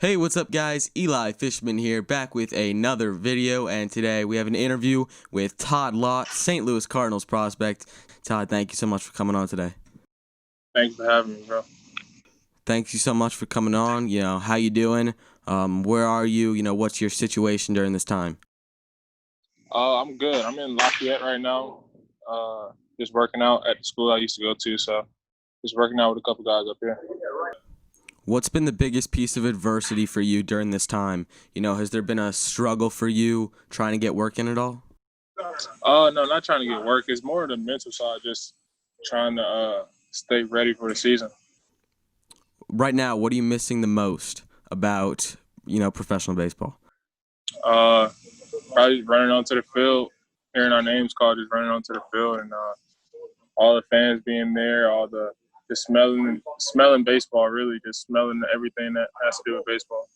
Hey, what's up guys? Eli Fishman here, back with another video, and today we have an interview with Todd Lott, St. Louis Cardinals prospect. Todd, thank you so much for coming on today. Thanks for having me, bro. Thanks you so much for coming on. How you doing? Where are you? What's your situation during this time? I'm good. I'm in Lafayette right now. Just working out at the school I used to go to, so just working out with a couple guys up here. What's been the biggest piece of adversity for you during this time? Has there been a struggle for you trying to get work in at all? No, not trying to get work. It's more the mental side, just trying to stay ready for the season. Right now, what are you missing the most about, professional baseball? Uh, Probably running onto the field, hearing our names called, just running onto the field, and all the fans being there, all the just smelling baseball, really, just smelling everything that has to do with baseball.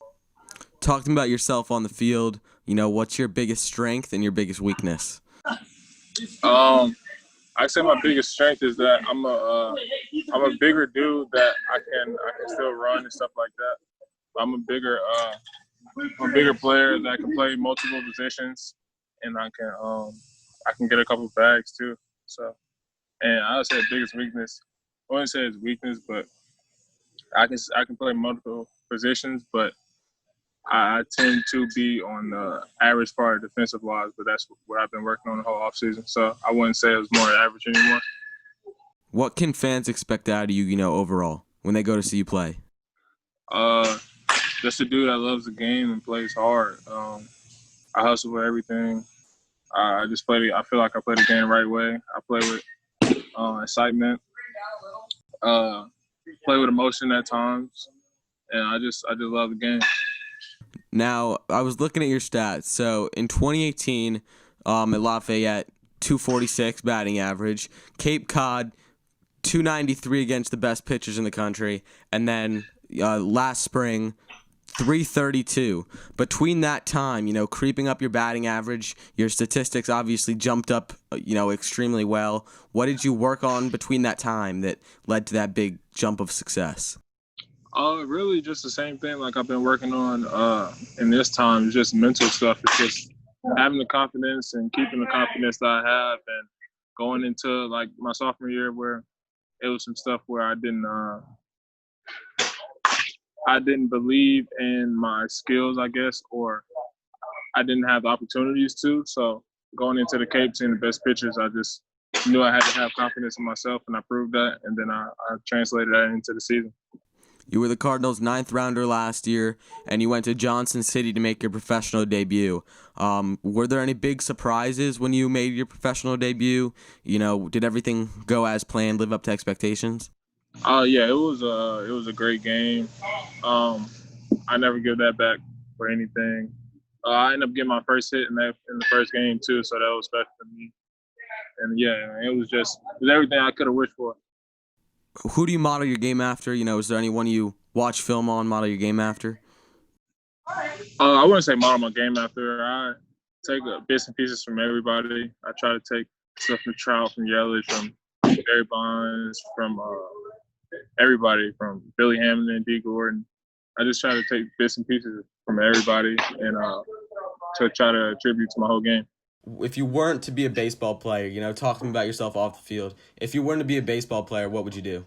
Talk to me about yourself on the field. What's your biggest strength and your biggest weakness? I say my biggest strength is that I'm a bigger dude that I can still run and stuff like that. I'm a bigger player that can play multiple positions, and I can get a couple bags too. So, and I would say the biggest weakness. I wouldn't say it's weakness, but I can play multiple positions, but I tend to be on the average part of defensive wise, but that's what I've been working on the whole offseason. So I wouldn't say it was more average anymore. What can fans expect out of you, overall, when they go to see you play? Uh, just a dude that loves the game and plays hard. I hustle with everything. I just play. I feel like I play the game the right way. I play with excitement. Uh, Play with emotion at times, and I just love the game. Now, I was looking at your stats. So in 2018, at Lafayette, 246 batting average. Cape Cod, 293 against the best pitchers in the country. And then last spring, 332. Between that time, creeping up your batting average, your statistics obviously jumped up, extremely well. What did you work on between that time that led to that big jump of success? Really just the same thing like I've been working on in this time. It's just mental stuff. It's just having the confidence and keeping the confidence that I have, and going into like my sophomore year where it was some stuff where I didn't believe in my skills, I guess, or I didn't have the opportunities to. So going into the Cape seeing the best pitchers, I just knew I had to have confidence in myself, and I proved that, and then I translated that into the season. You were the Cardinals' ninth rounder last year, and you went to Johnson City to make your professional debut. Were there any big surprises when you made your professional debut? Did everything go as planned, live up to expectations? Yeah, it was a great game. Um, I never give that back for anything. I ended up getting my first hit in the first game too, so that was special for me. And yeah, it was everything I could have wished for. Who do you model your game after? Is there anyone you watch film on, model your game after? I wouldn't say model my game after. I take bits and pieces from everybody. I try to take stuff from Trout, from Yelich, from Barry Bonds, from everybody, from Billy Hamilton, D. Gordon. I just try to take bits and pieces from everybody and to try to attribute to my whole game. If you weren't to be a baseball player, talking about yourself off the field, if you weren't to be a baseball player, what would you do?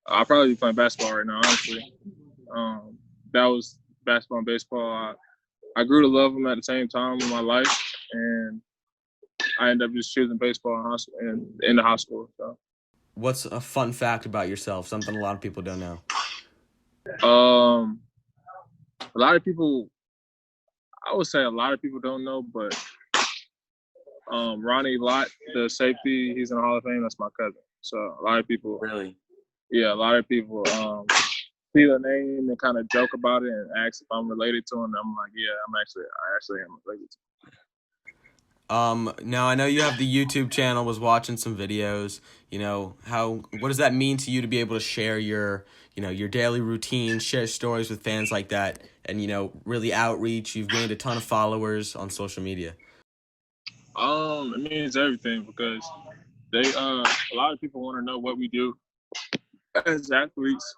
I'll probably be playing basketball right now, honestly. That was basketball and baseball. I grew to love them at the same time in my life, and I ended up just choosing baseball in the high school. So, What's a fun fact about yourself? Something a lot of people don't know. um, a lot of people, I would say a lot of people don't know, but Ronnie Lott, the safety, he's in the Hall of Fame. That's my cousin. So a lot of people, Really? yeah, a lot of people see the name and kind of joke about it and ask if I'm related to him. I'm like, yeah, I actually am related to him. Now I know you have the YouTube channel, was watching some videos, what does that mean to you to be able to share your daily routine, share stories with fans like that, and, really outreach? You've gained a ton of followers on social media. It means everything because a lot of people want to know what we do as athletes,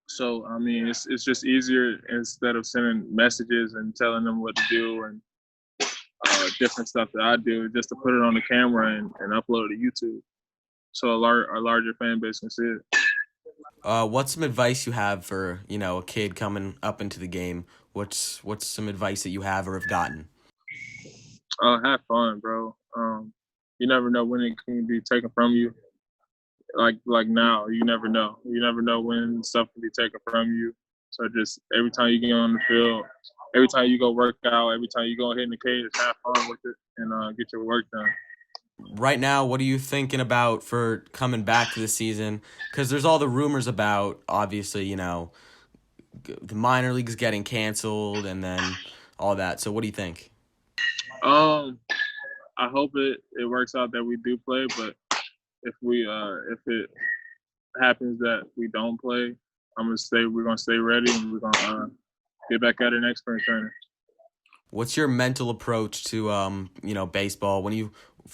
So I mean, it's just easier instead of sending messages and telling them what to do and different stuff that I do, just to put it on the camera and upload it to YouTube, so a larger fan base can see it. What's some advice you have for a kid coming up into the game? What's some advice that you have or have gotten? Have fun, bro. You never know when it can be taken from you. Like now, you never know. You never know when stuff can be taken from you. So just every time you get on the field, every time you go work out, every time you go hit in the cage, have fun with it and get your work done. Right now, what are you thinking about for coming back to the season? Because there's all the rumors about, obviously, the minor leagues getting canceled and then all that. So what do you think? Um, I hope it works out that we do play, but if it happens that we don't play, we're gonna stay ready and we're gonna get back at it next spring training. What's your mental approach to baseball when you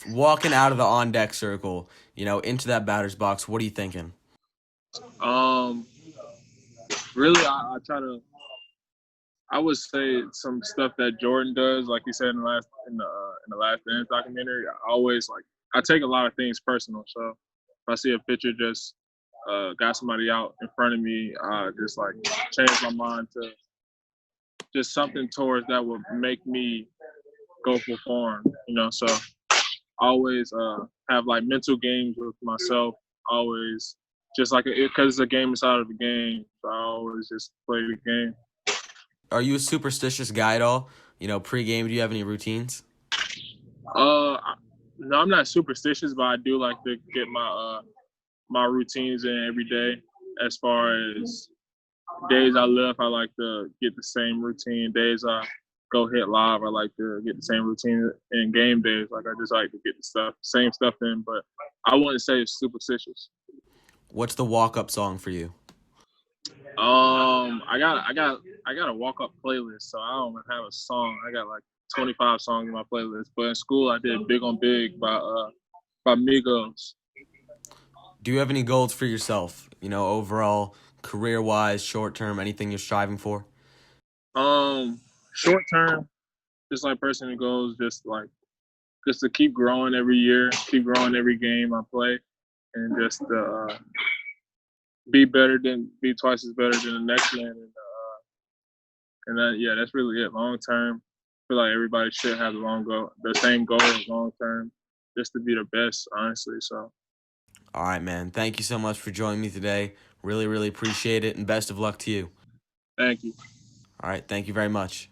walking out of the on deck circle, into that batter's box? What are you thinking? Um, really, I try to. I would say some stuff that Jordan does, like he said in the last dance documentary. I take a lot of things personal. So if I see a pitcher just got somebody out in front of me, just like change my mind to just something towards that would make me go perform. So I always have like mental games with myself. Always just like because it's a game inside of a game. So I always just play the game. Are you a superstitious guy at all? Pre-game, do you have any routines? No, I'm not superstitious, but I do like to get my routines in every day. As far as days I lift, I like to get the same routine. Days I go hit live, I like to get the same routine. In game days, like I just like to get the same stuff in. But I wouldn't say it's superstitious. What's the walk-up song for you? I got a walk up playlist, so I don't have a song. I got like 25 songs in my playlist. But in school, I did Big on Big by Migos. Do you have any goals for yourself? Overall, career-wise, short-term, anything you're striving for? Short term, just like personal goals, just to keep growing every year, keep growing every game I play, and just be twice as better than the next man, and that, yeah, that's really it. Long term, I feel like everybody should have the same goal long term, just to be the best, honestly. So All right, man. Thank you so much for joining me today. Really, really appreciate it, and best of luck to you. thank you. All right, thank you very much.